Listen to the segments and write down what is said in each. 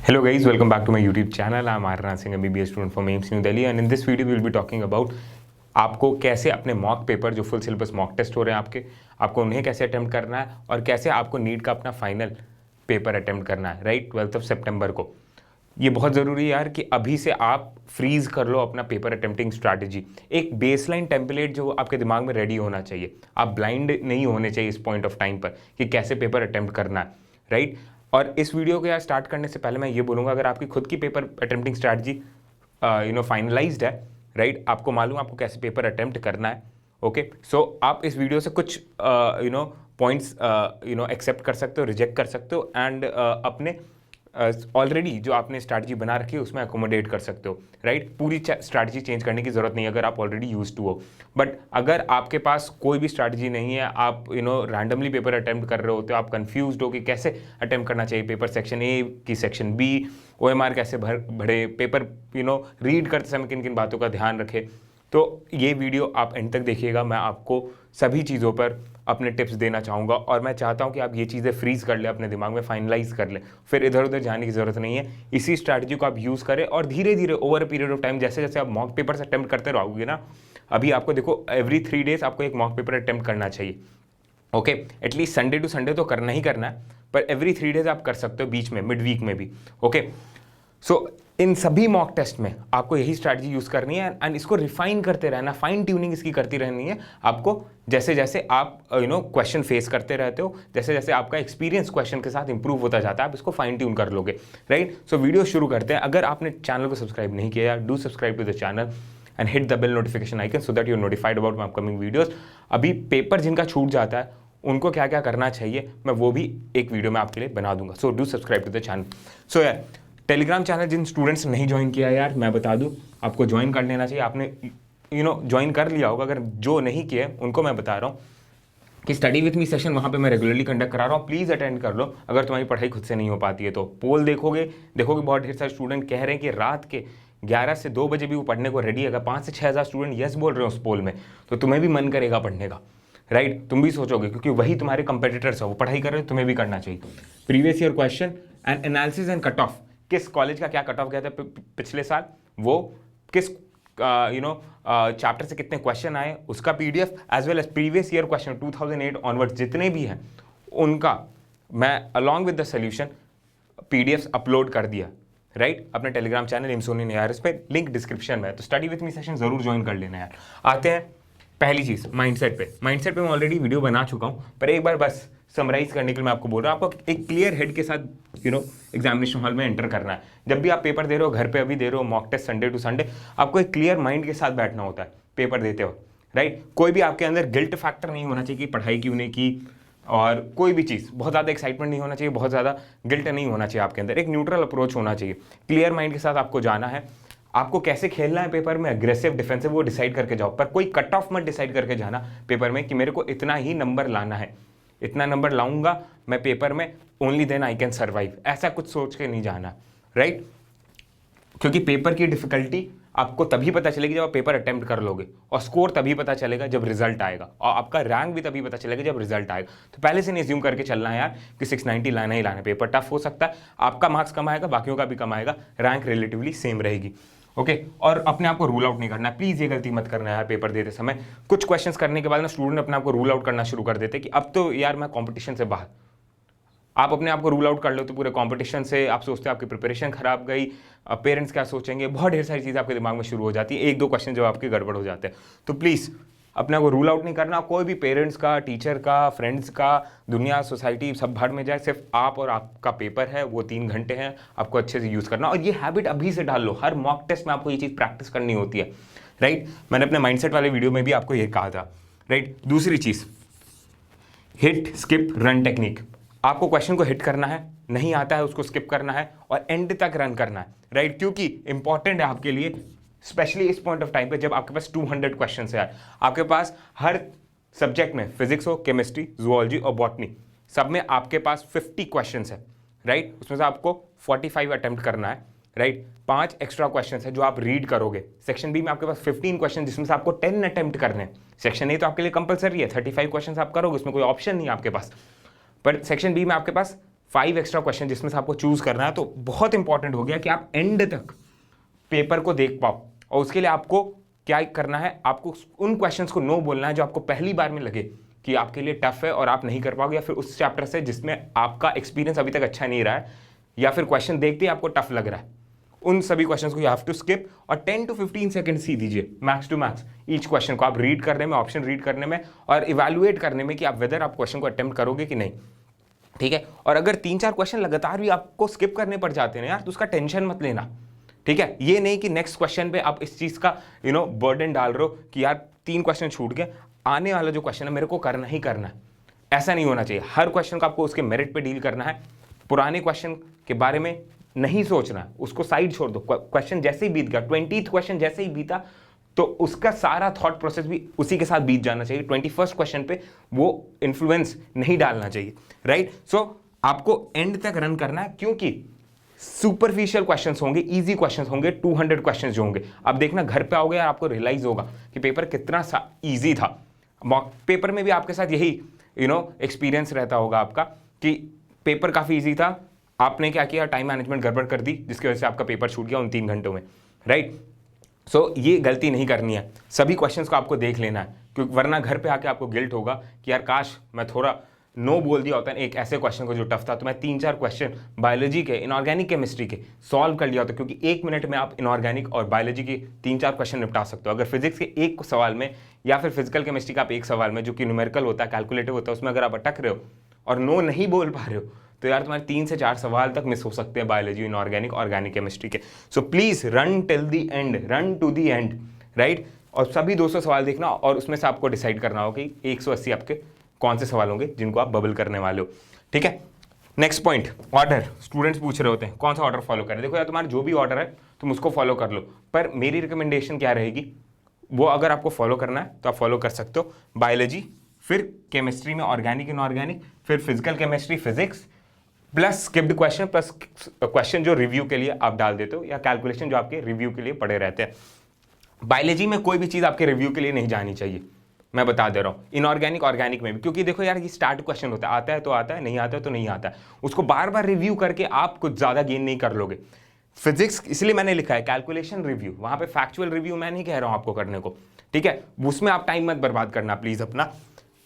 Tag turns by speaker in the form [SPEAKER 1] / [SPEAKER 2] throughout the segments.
[SPEAKER 1] Hello guys, welcome back to my YouTube channel. I'm Aryan Singh, MBBS student from AIIMS New Delhi, and in this video we will be talking about आपको कैसे अपने mock paper जो full syllabus mock test हो रहे हैं आपको उन्हें कैसे अटेम्प्ट करना है और कैसे आपको नीट का अपना फाइनल पेपर अटेम्प्ट करना है, राइट 12 सितंबर को। ये बहुत ज़रूरी है यार कि अभी से आप फ्रीज कर लो अपना पेपर अटेम्प्टिंग स्ट्रैटेजी। एक बेसलाइन टेम्पलेट जो आपके दिमाग में रेडी होना चाहिए। आप ब्लाइंड नहीं होने चाहिए इस पॉइंट ऑफ टाइम पर कि कैसे पेपर अटेम्प्ट करना है, राइट। और इस वीडियो को यार स्टार्ट करने से पहले मैं ये बोलूँगा, अगर आपकी खुद की पेपर अटेम्प्टिंग स्ट्रैटेजी फाइनलाइज्ड है, राइट, आपको मालूम आपको कैसे पेपर अटेम्प्ट करना है, ओके, सो आप इस वीडियो से कुछ पॉइंट्स एक्सेप्ट कर सकते हो, रिजेक्ट कर सकते हो एंड अपने ऑलरेडी जो आपने स्ट्रैटेजी बना रखी है उसमें अकोमोडेट कर सकते हो, राइट। पूरी स्ट्रैटेजी चेंज करने की ज़रूरत नहीं है अगर आप ऑलरेडी यूज टू हो। बट अगर आपके पास कोई भी स्ट्रैटेजी नहीं है, आप रैंडमली पेपर अटेम्प्ट कर रहे होते हो, आप कंफ्यूज्ड हो कि कैसे अटेम्प्ट करना चाहिए पेपर सेक्शन ए की सेक्शन बी, OMR कैसे भरे, पेपर रीड करते समय किन किन बातों का ध्यान रखें, तो ये वीडियो आप एंड तक देखिएगा। मैं आपको सभी चीज़ों पर अपने टिप्स देना चाहूँगा और मैं चाहता हूँ कि आप ये चीज़ें फ्रीज कर ले, अपने दिमाग में फाइनलाइज कर ले, फिर इधर उधर जाने की ज़रूरत नहीं है। इसी स्ट्रैटेजी को आप यूज़ करें और धीरे धीरे over a period of time जैसे जैसे आप मॉक पेपर्स अटेम्प्ट करते रहोगे ना, अभी आपको देखो एवरी 3 डेज आपको एक मॉक पेपर अटेम्प्ट करना चाहिए, okay. At least Sunday to Sunday तो करना ही करना है, पर एवरी 3 डेज आप कर सकते हो, बीच में मिड वीक में भी, ओके। सो इन सभी मॉक टेस्ट में आपको यही स्ट्रैटेजी यूज़ करनी है एंड इसको रिफाइन करते रहना, फाइन ट्यूनिंग इसकी करती रहनी है आपको। जैसे जैसे आप क्वेश्चन फेस करते रहते हो, जैसे जैसे आपका एक्सपीरियंस क्वेश्चन के साथ इंप्रूव होता जाता है, आप इसको फाइन ट्यून कर लोगे, राइट। सो वीडियो शुरू करते हैं। अगर आपने चैनल को सब्सक्राइब नहीं किया, do subscribe to the channel and hit the bell notification icon so that you are notified about my upcoming videos. अभी पेपर जिनका छूट जाता है उनको क्या क्या करना चाहिए मैं वो भी एक वीडियो में आपके लिए बना दूंगा। So do subscribe to the channel. So यार टेलीग्राम चैनल जिन स्टूडेंट्स ने नहीं ज्वाइन किया यार, मैं बता दूं आपको ज्वाइन कर लेना चाहिए। आपने ज्वाइन कर लिया होगा, अगर जो नहीं किए उनको मैं बता रहा हूँ कि स्टडी विथ मी सेशन वहाँ पे मैं रेगुलरली कंडक्ट करा रहा हूँ, प्लीज़ अटेंड कर लो। अगर तुम्हारी पढ़ाई खुद से नहीं हो पाती है तो पोल देखोगे बहुत ढेर सारे स्टूडेंट कह रहे हैं कि रात के 11 से 2 बजे भी वो पढ़ने को रेडी है। अगर 5 से 6 हज़ार स्टूडेंट यस बोल रहे हो उस पोल में, तो तुम्हें भी मन करेगा पढ़ने का, राइट। तुम भी सोचोगे क्योंकि वही तुम्हारे कंपेटिटर्स है, वो पढ़ाई कर रहे हो, तुम्हें भी करना चाहिए। Previous year question and analysis and cut off, किस कॉलेज का क्या कट ऑफ गया था पिछले साल, वो किस चैप्टर से कितने क्वेश्चन आए, उसका PDF as well as previous year question 2008 onward जितने भी हैं उनका मैं along with the solution PDFs upload कर दिया, राइट, अपने टेलीग्राम चैनल एमसोनी ARS पे, लिंक डिस्क्रिप्शन में है। तो स्टडी विथ मी सेशन जरूर ज्वाइन कर लेना यार। आते हैं पहली चीज़ माइंडसेट पे। माइंडसेट पे मैं ऑलरेडी वीडियो बना चुका हूँ, पर एक बार बस समराइज करने के लिए मैं आपको बोल रहा हूँ। आपको एक क्लियर हेड के साथ एग्जामिनेशन हॉल में एंटर करना है। जब भी आप पेपर दे रहे हो, घर पे अभी दे रहे हो mock test Sunday to Sunday, आपको एक क्लियर माइंड के साथ बैठना होता है पेपर देते हो, राइट। कोई भी आपके अंदर गिल्ट फैक्टर नहीं होना चाहिए कि पढ़ाई क्यों नहीं की, और कोई भी चीज़ बहुत ज़्यादा एक्साइटमेंट नहीं होना चाहिए, बहुत ज़्यादा गिल्ट नहीं होना चाहिए आपके अंदर। एक न्यूट्रल अप्रोच होना चाहिए। क्लियर माइंड के साथ आपको जाना है। आपको कैसे खेलना है पेपर में, अग्रेसिव डिफेंसिव, वो डिसाइड करके जाओ, पर कोई कट ऑफ मत डिसाइड करके जाना पेपर में कि मेरे को इतना ही नंबर लाना है, इतना नंबर लाऊंगा मैं पेपर में, only then I can survive, ऐसा कुछ सोच के नहीं जाना, राइट। क्योंकि पेपर की डिफिकल्टी आपको तभी पता चलेगी जब आप पेपर अटेम्प्ट कर लोगे, और स्कोर तभी पता चलेगा जब रिजल्ट आएगा, और आपका रैंक भी तभी पता चलेगा जब रिजल्ट आएगा। तो पहले से नहीं एज्यूम करके चलना है यार कि 690 लाना ही लाना है। पेपर टफ हो सकता है, आपका मार्क्स कम आएगा, बाकियों का भी कम आएगा, रैंक रिलेटिवली सेम रहेगी, ओके। और अपने आप को रूल आउट नहीं करना, प्लीज़ ये गलती मत करना है यार पेपर देते समय। कुछ क्वेश्चंस करने के बाद ना स्टूडेंट अपने आप को रूल आउट करना शुरू कर देते कि अब तो यार मैं कंपटीशन से बाहर। आप अपने आप को रूल आउट कर लो तो पूरे कंपटीशन से, आप सोचते हो आपकी प्रिपरेशन खराब गई, पेरेंट्स क्या सोचेंगे, बहुत ढेर सारी चीज़ें आपके दिमाग में शुरू हो जाती है। 1-2 क्वेश्चन जब आपके गड़बड़ हो जाते हैं, तो प्लीज़ अपने को रूल आउट नहीं करना। कोई भी पेरेंट्स का, टीचर का, फ्रेंड्स का, दुनिया, सोसाइटी सब भाड़ में जाए, सिर्फ आप और आपका पेपर है, वो 3 घंटे हैं, आपको अच्छे से यूज़ करना। और ये हैबिट अभी से डाल लो, हर मॉक टेस्ट में आपको ये चीज़ प्रैक्टिस करनी होती है, राइट। मैंने अपने माइंडसेट वाले वीडियो में भी आपको ये कहा था, राइट। दूसरी चीज़, हिट स्किप रन टेक्निक। आपको क्वेश्चन को हिट करना है, नहीं आता है उसको स्किप करना है और एंड तक रन करना है, राइट। क्योंकि इंपॉर्टेंट है आपके लिए, स्पेशली इस पॉइंट ऑफ टाइम पे जब आपके पास 200 क्वेश्चन है। आपके पास हर सब्जेक्ट में, फिजिक्स हो, केमिस्ट्री, जूलॉजी और बॉटनी, सब में आपके पास 50 क्वेश्चन है, राइट। उसमें से आपको 45 अटेम्प्ट करना है, राइट। 5 एक्स्ट्रा क्वेश्चन है जो आप रीड करोगे। सेक्शन बी में आपके पास 15 क्वेश्चन जिसमें से आपको 10 अटेम्प्ट करने हैं। सेक्शन ए तो आपके लिए कंपलसरी है, 35 क्वेश्चन आप करोगे, उसमें कोई ऑप्शन नहीं है आपके पास। पर सेक्शन बी में आपके पास 5 एक्स्ट्रा क्वेश्चन जिसमें से आपको चूज करना है, तो बहुत इंपॉर्टेंट हो गया कि आप एंड तक पेपर को देख पाओ। और उसके लिए आपको क्या करना है, आपको उन क्वेश्चंस को नो बोलना है जो आपको पहली बार में लगे कि आपके लिए टफ है और आप नहीं कर पाओगे, या फिर उस चैप्टर से जिसमें आपका एक्सपीरियंस अभी तक अच्छा नहीं रहा है, या फिर क्वेश्चन देखते ही आपको टफ लग रहा है, उन सभी क्वेश्चंस को यू हैव टू स्किप और 10 to 15 सेकंड्स ही दीजिए max to max each question को, आप रीड करने में, ऑप्शन रीड करने में और इवैल्यूएट करने में कि आप वेदर आप क्वेश्चन को अटेम्प्ट करोगे कि नहीं, ठीक है। और अगर 3-4 क्वेश्चन लगातार भी आपको स्किप करने पड़ जाते हैं यार, तो उसका टेंशन मत लेना, ठीक है। ये नहीं कि नेक्स्ट क्वेश्चन पे आप इस चीज का बर्डन डाल रहे हो कि यार 3 क्वेश्चन छूट गए, आने वाला जो क्वेश्चन है मेरे को करना ही करना है। ऐसा नहीं होना चाहिए। हर क्वेश्चन को आपको उसके मेरिट पे डील करना है। पुराने क्वेश्चन के बारे में नहीं सोचना है, उसको साइड छोड़ दो। क्वेश्चन जैसे ही बीत गया, 20th क्वेश्चन जैसे ही बीता, तो उसका सारा थॉट प्रोसेस भी उसी के साथ बीत जाना चाहिए। 21st क्वेश्चन पे वो इन्फ्लुएंस नहीं डालना चाहिए, राइट। सो आपको एंड तक रन करना है, क्योंकि सुपरफिशियल क्वेश्चंस होंगे, इजी क्वेश्चंस होंगे, 200 क्वेश्चंस जो होंगे। अब देखना घर पे आओगे और आपको रियलाइज होगा कि पेपर कितना इजी था। मॉक पेपर में भी आपके साथ यही एक्सपीरियंस रहता होगा आपका कि पेपर काफ़ी इजी था, आपने क्या किया, टाइम मैनेजमेंट गड़बड़ कर दी, जिसकी वजह से आपका पेपर छूट गया उन 3 घंटों में, राइट। सो ये गलती नहीं करनी है, सभी क्वेश्चंस को आपको देख लेना है, क्योंकि वरना घर पे आके आपको गिल्ट होगा कि यार काश मैं थोड़ा नो बोल दिया होता है एक ऐसे क्वेश्चन को जो टफ था, तो मैं 3-4 क्वेश्चन बायोलॉजी के, इनऑर्गेनिक केमिस्ट्री के सॉल्व कर लिया होता, क्योंकि 1 मिनट में आप इनऑर्गेनिक और बायोलॉजी के 3-4 क्वेश्चन निपटा सकते हो। अगर फिजिक्स के एक सवाल में या फिर फिजिकल केमिस्ट्री का आप एक सवाल में, जो कि न्यूमेरिकल होता है, कैलकुलेटिव होता है, उसमें अगर आप अटक रहे हो और नो नहीं बोल पा रहे हो, तो यार तुम्हारे 3 से 4 सवाल तक मिस हो सकते हैं बायोलॉजी, इनऑर्गेनिक, ऑर्गेनिक केमिस्ट्री के। So please run till the end, run to the end, right. और सभी 200 सवाल देखना और उसमें से आपको डिसाइड करना होगा कि 180 आपके कौन से सवाल होंगे जिनको आप बबल करने वाले हो, ठीक है। Next point, order. स्टूडेंट्स पूछ रहे होते हैं कौन सा ऑर्डर फॉलो करें। देखो यार, तुम्हारा जो भी ऑर्डर है तुम उसको फॉलो कर लो, पर मेरी रिकमेंडेशन क्या रहेगी, वो अगर आपको फॉलो करना है तो आप फॉलो कर सकते हो। बायोलॉजी, फिर केमिस्ट्री में ऑर्गेनिक, इनऑर्गेनिक, फिर physical chemistry, physics, plus skipped question, plus question जो रिव्यू के लिए आप डाल देते हो, या कैलकुलेशन जो आपके रिव्यू के लिए पड़े रहते हैं। बायोलॉजी में कोई भी चीज़ आपके रिव्यू के लिए नहीं जानी चाहिए, मैं बता दे रहा हूँ। इनऑर्गेनिक, ऑर्गेनिक में भी, क्योंकि देखो यार, ये स्टार्ट क्वेश्चन होता है, आता है तो आता है, नहीं आता है तो नहीं आता है, उसको बार बार रिव्यू करके आप कुछ ज़्यादा गेन नहीं कर लोगे। फिजिक्स इसलिए मैंने लिखा है कैलकुलेशन रिव्यू, वहाँ पे फैक्चुअल रिव्यू मैं नहीं कह रहा हूँ आपको करने को, ठीक है। उसमें आप टाइम मत बर्बाद करना प्लीज़ अपना।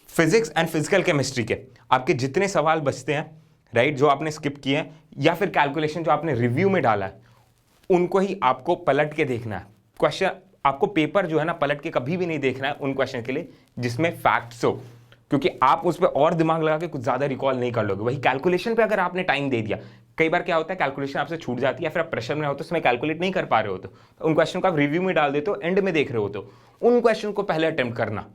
[SPEAKER 1] फिजिक्स एंड फिजिकल केमिस्ट्री के आपके जितने सवाल बचते हैं, राइट, जो आपने स्किप किए हैं, या फिर कैलकुलेशन जो आपने रिव्यू में डाला है, उनको ही आपको पलट के देखना है। क्वेश्चन आपको पेपर जो है ना पलट के कभी भी नहीं देखना है उन क्वेश्चन के लिए जिसमें फैक्ट्स हो, क्योंकि आप उस पर और दिमाग लगा के कुछ ज़्यादा रिकॉल नहीं कर लोगे। वही कैलकुलेशन पे अगर आपने टाइम दे दिया, कई बार क्या होता है कैलकुलेशन आपसे छूट जाती है, या फिर आप प्रेशर में होते हो, उसमें कैलकुलेट नहीं कर पा रहे हो, तो उन क्वेश्चन को आप रिव्यू में डाल देते हो, एंड में देख रहे हो, तो उन क्वेश्चन को पहले अटेम्प्ट करना,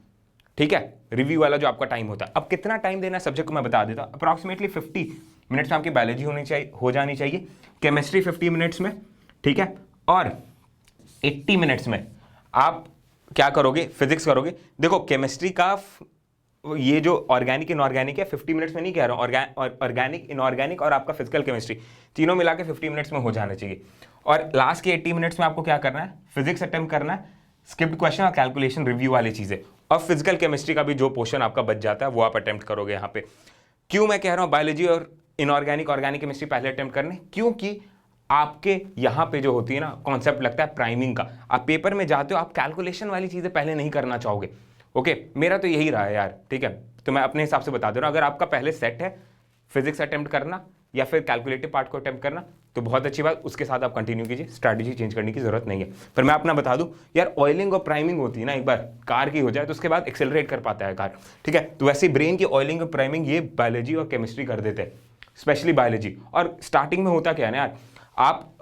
[SPEAKER 1] ठीक है, रिव्यू वाला जो आपका टाइम होता है। अब कितना टाइम देना है सब्जेक्ट को मैं बता देता हूँ। अप्रॉक्सीमेटली 50 मिनट्स में आपकी बायोलॉजी हो जानी चाहिए, केमिस्ट्री 50 मिनट्स में, ठीक है, और 80 मिनट्स में आप क्या करोगे, फिजिक्स करोगे। देखो केमिस्ट्री का ये जो ऑर्गेनिक इनऑर्गेनिक है 50 मिनट्स में नहीं कह रहा हूँ, ऑर्गेनिक इनऑर्गेनिक और आपका फिजिकल केमिस्ट्री तीनों मिला के 50 मिनट्स में हो जाना चाहिए। और लास्ट के 80 मिनट्स में आपको क्या करना है, फिजिक्स अटेम्प्ट करना है, स्किप्ड क्वेश्चन और कैलकुलेशन रिव्यू वाली चीज़ें, और फिजिकल केमिस्ट्री का भी जो पोर्शन आपका बच जाता है वो आप अटेम्प्ट करोगे यहाँ पे। क्यों मैं कह रहा हूँ बायोलॉजी और इनऑर्गेनिक ऑर्गेनिक केमिस्ट्री पहले अटेम्प्ट करने, क्योंकि आपके यहाँ पे जो होती है ना कॉन्सेप्ट लगता है प्राइमिंग का। आप पेपर में जाते हो, आप कैलकुलेशन वाली चीज़ें पहले नहीं करना चाहोगे, ओके। मेरा तो यही रहा है यार, ठीक है, तो मैं अपने हिसाब से बता दे रहा हूँ। अगर आपका पहले सेट है फिजिक्स अटेम्प्ट करना या फिर कैलकुलेटिव पार्ट को अटेम्प्ट करना, तो बहुत अच्छी बात, उसके साथ आप कंटिन्यू कीजिए, स्ट्रैटेजी चेंज करने की जरूरत नहीं है। पर मैं अपना बता दूं यार, ऑयलिंग और प्राइमिंग होती है ना, एक बार कार की हो जाए तो उसके बाद एक्सेलरेट कर पाता है कार, ठीक है। तो वैसे ब्रेन की ऑयलिंग और प्राइमिंग ये बायोलॉजी और केमिस्ट्री कर देते हैं, स्पेशली बायोलॉजी। और स्टार्टिंग में होता क्या है ना यार, आप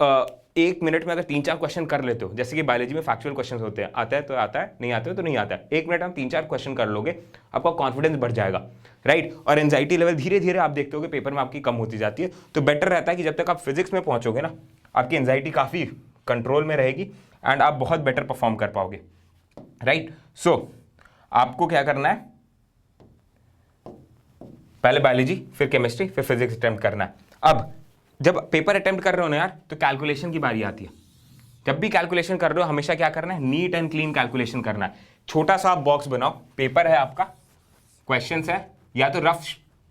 [SPEAKER 1] 1 मिनट में अगर 3-4 क्वेश्चन कर लेते हो, जैसे कि बायोलॉजी में फैक्चुअल क्वेश्चन होते हैं, आता है तो आता है, नहीं आता है तो नहीं आता है, 1 मिनट में 3-4 क्वेश्चन कर लोगे, आपका कॉन्फिडेंस बढ़ जाएगा, राइट। और एंजाइटी लेवल धीरे धीरे आप देखते हो पेपर में आपकी कम होती जाती है। तो बेटर रहता है कि जब तक आप फिजिक्स में पहुंचोगे ना, आपकी एंजाइटी काफ़ी कंट्रोल में रहेगी एंड आप बहुत बेटर परफॉर्म कर पाओगे, राइट। सो आपको क्या करना है, पहले बायोलॉजी, फिर केमिस्ट्री, फिर फिजिक्स अटेम्प्ट करना है। अब जब पेपर अटेम्प्ट कर रहे हो ना यार, तो कैलकुलेशन की बारी आती है। जब भी कैलकुलेशन कर रहे हो हमेशा क्या करना है, नीट एंड क्लीन कैलकुलेशन करना है। छोटा सा आप बॉक्स बनाओ, पेपर है आपका, क्वेश्चंस है, या तो रफ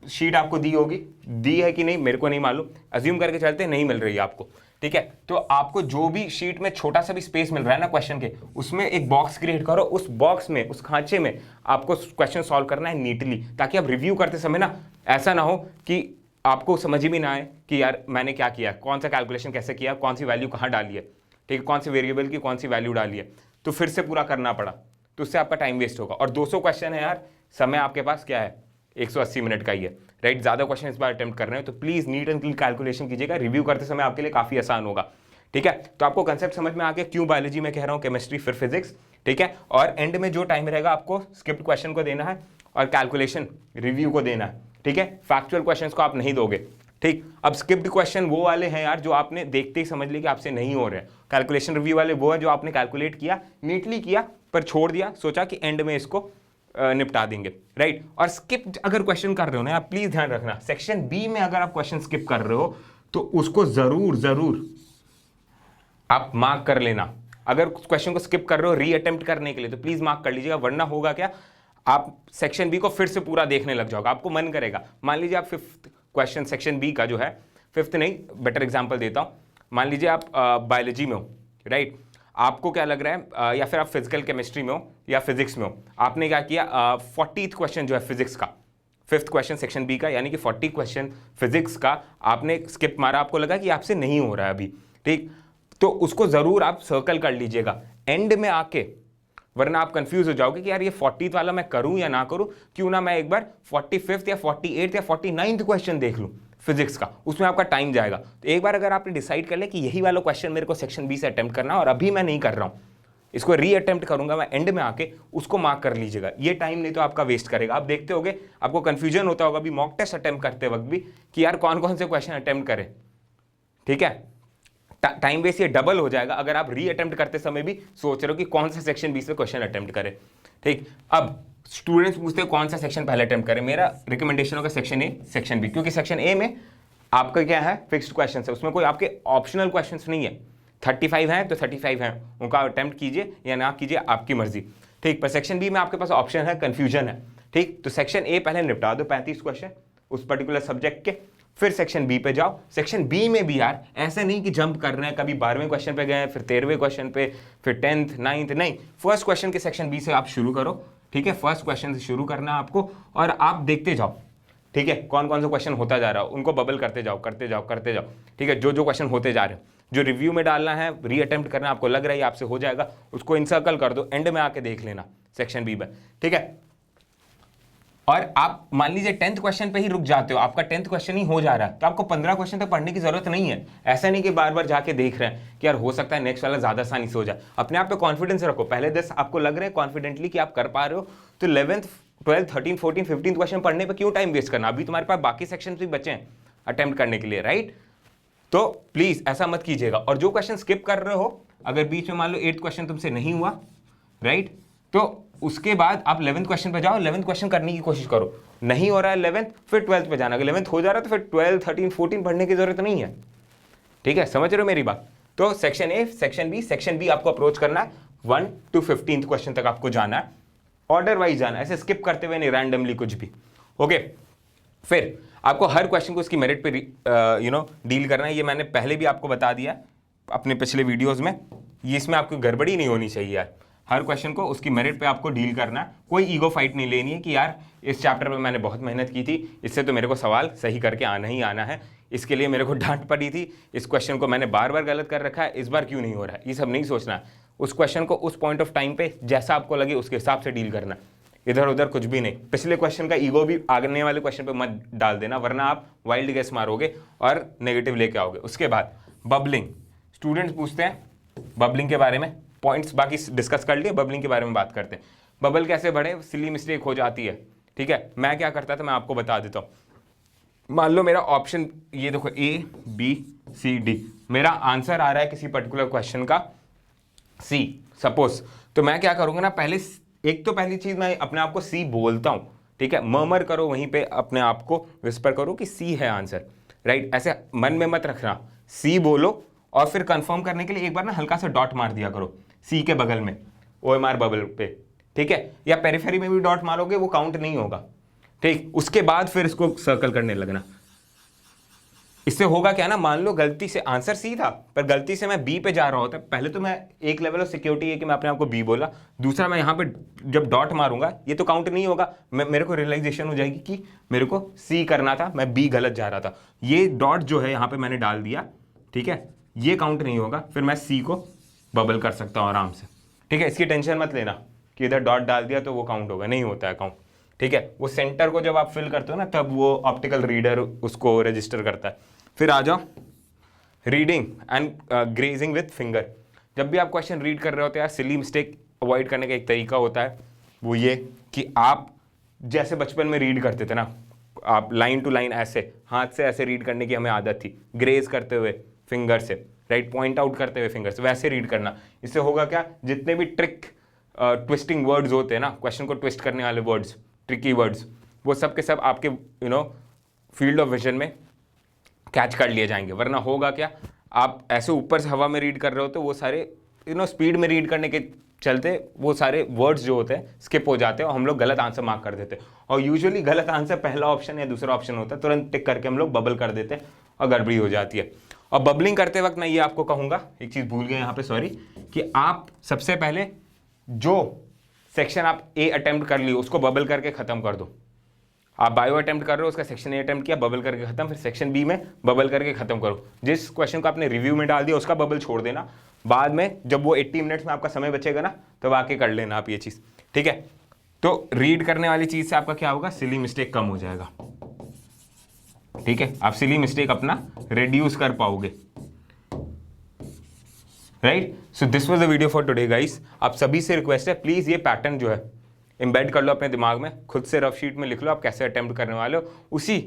[SPEAKER 1] शीट आपको दी होगी, दी है कि नहीं मेरे को नहीं मालूम, अज्यूम करके चलते नहीं मिल रही है आपको, ठीक है। तो आपको जो भी शीट में छोटा सा भी स्पेस मिल रहा है ना क्वेश्चन के, उसमें एक बॉक्स क्रिएट करो, उस बॉक्स में, उस खांचे में आपको क्वेश्चन सॉल्व करना है नीटली, ताकि आप रिव्यू करते समय ना ऐसा ना हो कि आपको समझ ही भी ना आए कि यार मैंने क्या किया, कौन सा कैलकुलेशन कैसे किया, कौन सी वैल्यू कहाँ डाली है, ठीक है, कौन सी वेरिएबल की कौन सी वैल्यू डाली है, तो फिर से पूरा करना पड़ा, तो उससे आपका टाइम वेस्ट होगा। और 200 क्वेश्चन है यार, समय आपके पास क्या है 180 मिनट का ही है, राइट। ज़्यादा क्वेश्चन इस बार अटेम्प्ट कर रहे हैं, तो please neat and clean calculation कीजिएगा, रिव्यू करते समय आपके लिए काफ़ी आसान होगा, ठीक है। तो आपको कंसेप्ट समझ में आ गया क्यों बायोलॉजी में कह रहा हूँ केमिस्ट्री फिर फिजिक्स, ठीक है। और एंड में जो टाइम रहेगा आपको स्क्रिप्ट क्वेश्चन को देना है और कैलकुलेशन रिव्यू को देना है, ठीक है। फैक्चुअल क्वेश्चन को आप नहीं दोगे, ठीक। अब स्क्रिप्ट क्वेश्चन वो वाले हैं यार जो आपने देखते ही समझ लिया कि आपसे नहीं हो रहे हैं, कैलकुलेशन रिव्यू वाले वो है जो आपने कैलकुलेट किया, नीटली किया, पर छोड़ दिया, सोचा कि एंड में इसको निपटा देंगे, राइट। और स्किप अगर क्वेश्चन कर रहे हो ना, आप प्लीज ध्यान रखना, सेक्शन बी में अगर आप क्वेश्चन स्किप कर रहे हो तो उसको जरूर आप मार्क कर लेना। अगर क्वेश्चन को स्किप कर रहे हो री अटेम्प्ट करने के लिए, तो प्लीज मार्क कर लीजिएगा, वरना होगा क्या, आप सेक्शन बी को फिर से पूरा देखने लग जाओगे, आपको मन करेगा। मान लीजिए आप 5th क्वेश्चन सेक्शन बी का जो है, 5th नहीं, बेटर एग्जांपल देता हूं, मान लीजिए आप बायोलॉजी में हो, राइट। आपको क्या लग रहा है, या फिर आप फिजिकल केमिस्ट्री में हो या फिजिक्स में हो, आपने क्या किया, 40th क्वेश्चन जो है फिजिक्स का, 5th क्वेश्चन सेक्शन बी का, यानी कि 40 क्वेश्चन फिजिक्स का आपने स्किप मारा, आपको लगा कि आपसे नहीं हो रहा है अभी, ठीक। तो उसको जरूर आप सर्कल कर लीजिएगा एंड में आके, वरना आप कंफ्यूज हो जाओगे कि यार ये 40th वाला मैं करूं या ना करूं, क्यों ना मैं एक बार 45th या 48th या 49th क्वेश्चन देख लूं फिजिक्स का, उसमें आपका टाइम जाएगा। तो एक बार अगर आपने डिसाइड कर ले कि यही वाला क्वेश्चन मेरे को सेक्शन बी से अटेम्प्ट करना है और अभी मैं नहीं कर रहा हूं, इसको री अटेम्प्ट करूंगा मैं एंड में आके, उसको मार्क कर लीजिएगा। ये टाइम नहीं तो आपका वेस्ट करेगा। आप देखते होगे, आपको कंफ्यूजन होता होगा भी मॉक टेस्ट अटेम्प्ट करते वक्त भी कि यार कौन कौन से क्वेश्चन अटेम्प्ट करें, ठीक है। टाइम वेस्ट ये डबल हो जाएगा अगर आप री अटेम्प्ट करते समय भी सोच रहे हो कि कौन सा सेक्शन बी से क्वेश्चन अटेम्प्ट करें, ठीक। अब स्टूडेंट्स पूछते हैं कौन सा सेक्शन पहले अटेम्प्ट करें, मेरा रिकमेंडेशन होगा सेक्शन ए, सेक्शन बी, क्योंकि सेक्शन ए में आपका क्या है, फिक्स्ड क्वेश्चन है, उसमें कोई आपके ऑप्शनल क्वेश्चन नहीं है। 35 हैं तो 35 हैं, उनका अटेम्प्ट कीजिए या ना कीजिए, आपकी मर्जी, ठीक। पर सेक्शन बी में आपके पास ऑप्शन है, कंफ्यूजन है, ठीक। तो सेक्शन ए पहले निपटा दो 35 क्वेश्चन उस पर्टिकुलर सब्जेक्ट के, फिर सेक्शन बी पे जाओ। सेक्शन बी में भी यार ऐसे नहीं कि जंप कर रहे हैं, कभी 12वें क्वेश्चन पे गए, फिर 13वें क्वेश्चन पे, फिर 10th 9th, नहीं, फर्स्ट क्वेश्चन के सेक्शन बी से आप शुरू करो, ठीक है। फर्स्ट क्वेश्चन से शुरू करना है आपको, और आप देखते जाओ, ठीक है, कौन कौन सा क्वेश्चन होता जा रहा है, उनको बबल करते जाओ, ठीक है। जो जो क्वेश्चन होते जा रहे हैं, जो रिव्यू में डालना है, री अटेम्प्ट करना, आपको लग रहा है आपसे हो जाएगा, उसको इनसर्कल कर दो, एंड में आके देख लेना सेक्शन बी में, ठीक है। और आप मान लीजिए 10th क्वेश्चन पे ही रुक जाते हो, आपका 10th क्वेश्चन ही हो जा रहा है, तो आपको 15 क्वेश्चन तक पढ़ने की जरूरत नहीं है। ऐसा नहीं कि बार बार जाके देख रहे हैं कि यार हो सकता है नेक्स्ट वाला ज्यादा आसानी से हो जाए। अपने आप पे कॉन्फिडेंस रखो, पहले 10 आपको लग रहे हैं कॉन्फिडेंटली कि आप कर पा रहे हो, तो 11th 12th 13th 14th 15th question पढ़ने पे क्यों टाइम वेस्ट करना, अभी तुम्हारे पास बाकी सेक्शन भी बचे हैं अटेम्प्ट करने के लिए, राइट। तो प्लीज ऐसा मत कीजिएगा। और जो क्वेश्चन स्किप कर रहे हो, अगर बीच में मान लो 8th क्वेश्चन तुमसे नहीं हुआ, राइट, तो उसके बाद आप 11th क्वेश्चन पे जाओ, 11th क्वेश्चन करने की कोशिश करो, नहीं हो रहा है 11th, फिर 12th पे जाना, अगर 11th हो जा रहा है तो फिर 12 13 14 पढ़ने की जरूरत नहीं है, ठीक है। समझ रहे हो मेरी बात। तो सेक्शन ए, सेक्शन बी आपको अप्रोच करना है, 1 to 15th क्वेश्चन तक आपको जाना है, ऑर्डर वाइज जाना है, ऐसे स्किप करते हुए नहीं, रैंडमली कुछ भी, ओके। फिर आपको हर क्वेश्चन को उसकी मेरिट पे डील करना है। ये मैंने पहले भी आपको बता दिया अपने पिछले वीडियोस में, ये इसमें आपको गड़बड़ी नहीं होनी चाहिए यार। हर क्वेश्चन को उसकी मेरिट पे आपको डील करना है, कोई ईगो फाइट नहीं लेनी है कि यार इस चैप्टर पे मैंने बहुत मेहनत की थी, इससे तो मेरे को सवाल सही करके आना ही आना है, इसके लिए मेरे को डांट पड़ी थी, इस क्वेश्चन को मैंने बार बार गलत कर रखा है, इस बार क्यों नहीं हो रहा है, ये सब नहीं सोचना। उस क्वेश्चन को उस पॉइंट ऑफ टाइम पे जैसा आपको लगे उसके हिसाब से डील करना, इधर उधर कुछ भी नहीं। पिछले क्वेश्चन का ईगो भी आगने वाले क्वेश्चन पे मत डाल देना, वरना आप वाइल्ड गेस मारोगे और नेगेटिव लेके आओगे। उसके बाद बबलिंग, स्टूडेंट्स पूछते हैं बबलिंग के बारे में, पॉइंट्स बाकी डिस्कस कर लिए, बबलिंग के बारे में बात करते हैं। बबल कैसे बढ़े, सिली मिस्टेक हो जाती है, ठीक है। मैं क्या करता था मैं आपको बता देता हूँ। मान लो मेरा ऑप्शन ये देखो ABCD, मेरा आंसर आ रहा है किसी पर्टिकुलर क्वेश्चन का C सपोज, तो मैं क्या करूंगा ना, पहले एक तो पहली चीज मैं अपने आप को C बोलता हूं, ठीक है। मर्मर करो वहीं पे, अपने आप को विस्पर करो कि C है आंसर, राइट। ऐसे मन में मत रखना, C बोलो और फिर कंफर्म करने के लिए एक बार ना हल्का सा डॉट मार दिया करो C के बगल में OMR बबल पे, ठीक है। या पेरिफेरी में भी डॉट मारोगे वो काउंट नहीं होगा, ठीक, उसके बाद फिर इसको सर्कल करने लगना। इससे होगा क्या ना, मान लो गलती से आंसर सी था पर गलती से मैं बी पे जा रहा होता, पहले तो मैं एक लेवल ऑफ सिक्योरिटी है कि मैं अपने आप को बी बोला, दूसरा मैं यहाँ पे जब डॉट मारूंगा ये तो काउंट नहीं होगा, मेरे को रियलाइजेशन हो जाएगी कि मेरे को सी करना था, मैं बी गलत जा रहा था। ये डॉट जो है यहाँ पे मैंने डाल दिया, ठीक है, ये काउंट नहीं होगा, फिर मैं सी को बबल कर सकता हूँ आराम से। ठीक है, इसकी टेंशन मत लेना कि इधर डॉट डाल दिया तो वो काउंट होगा, नहीं होता है काउंट। ठीक है, वो सेंटर को जब आप फिल करते हो ना तब वो ऑप्टिकल रीडर उसको रजिस्टर करता है। फिर आ जाओ reading and grazing with finger. जब भी आप क्वेश्चन रीड कर रहे होते हैं यार, सिली मिस्टेक अवॉइड करने का एक तरीका होता है, वो ये कि आप जैसे बचपन में रीड करते थे ना, आप लाइन टू लाइन ऐसे हाथ से ऐसे रीड करने की हमें आदत थी, ग्रेज करते हुए फिंगर से, राइट, पॉइंट आउट करते हुए फिंगर से, वैसे रीड करना। इससे होगा क्या, जितने भी ट्रिक ट्विस्टिंग वर्ड्स होते हैं ना, क्वेश्चन को ट्विस्ट करने वाले वर्ड्स, ट्रिकी वर्ड्स, वो सब के सब आपके फील्ड ऑफ विजन में कैच कर लिए जाएंगे। वरना होगा क्या, आप ऐसे ऊपर से हवा में रीड कर रहे हो तो वो सारे स्पीड में रीड करने के चलते वो सारे वर्ड्स जो होते हैं स्किप हो जाते हैं और हम लोग गलत आंसर मार्क कर देते हैं। और यूजुअली गलत आंसर पहला ऑप्शन या दूसरा ऑप्शन होता है, तुरंत टिक करके हम लोग बबल कर देते हैं और गड़बड़ी हो जाती है। और बबलिंग करते वक्त मैं ये आपको कहूँगा, एक चीज़ भूल गए यहाँ पे, सॉरी, कि आप सबसे पहले जो सेक्शन आप ए अटेम्प्ट कर लियो उसको बबल करके ख़त्म कर दो। आप बायो अटेम्प्ट कर रहे हो, उसका सेक्शन ए अटेम्प्ट किया, बबल करके खत्म, फिर सेक्शन बी में बबल करके खत्म करो। जिस क्वेश्चन को आपने रिव्यू में डाल दिया उसका बबल छोड़ देना, बाद में जब वो 80 मिनट्स में आपका समय बचेगा ना तब आके कर लेना आप ये चीज़। ठीक है, तो रीड करने वाली चीज़ से आपका क्या होगा, सिली मिस्टेक कम हो जाएगा। ठीक है, आप सिली मिस्टेक अपना रिड्यूस कर पाओगे, right. So this was the video for today guys. आप सभी से रिक्वेस्ट है, प्लीज़ ये पैटर्न जो है एम्बेड कर लो अपने दिमाग में, खुद से रफ शीट में लिख लो आप कैसे अटेम्प्ट करने वाले हो, उसी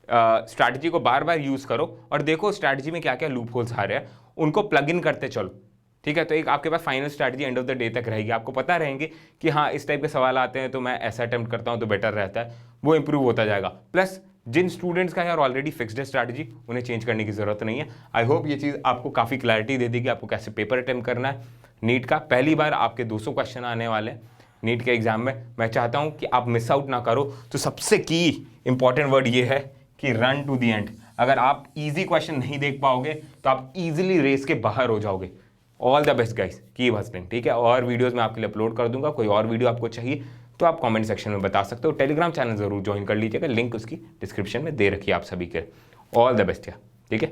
[SPEAKER 1] स्ट्रैटेजी को बार बार यूज़ करो और देखो स्ट्रैटेजी में क्या क्या लूप होल्स आ रहे हैं, उनको प्लग इन करते चलो। ठीक है, तो एक आपके पास final strategy end of the day तक रहेगी, आपको पता रहेंगे कि हाँ इस टाइप के सवाल आते हैं तो मैं ऐसा अटेम्प्ट करता हूँ तो बेटर रहता है, वो इंप्रूव होता जाएगा। प्लस जिन स्टूडेंट्स का यार ऑलरेडी फिक्स्ड है स्ट्रैटेजी, उन्हें चेंज करने की ज़रूरत नहीं है। आई होप ये चीज़ आपको काफ़ी क्लैरिटी दे देगी आपको कैसे पेपर अटेम्प्ट करना है नीट का। पहली बार आपके 200 क्वेश्चन आने वाले हैं नीट के एग्जाम में, मैं चाहता हूं कि आप मिस आउट ना करो। तो सबसे की इंपॉर्टेंट वर्ड ये है कि रन टू द एंड। अगर आप इजी क्वेश्चन नहीं देख पाओगे तो आप इजीली रेस के बाहर हो जाओगे। All the best guys, keep hustling. ठीक है, और वीडियोस मैं आपके लिए अपलोड कर दूंगा, कोई और वीडियो आपको चाहिए तो आप कमेंट सेक्शन में बता सकते हो। टेलीग्राम चैनल जरूर ज्वाइन कर लीजिएगा, लिंक उसकी डिस्क्रिप्शन में दे रखी है आप सभी के। ऑल द बेस्ट यार, ठीक है।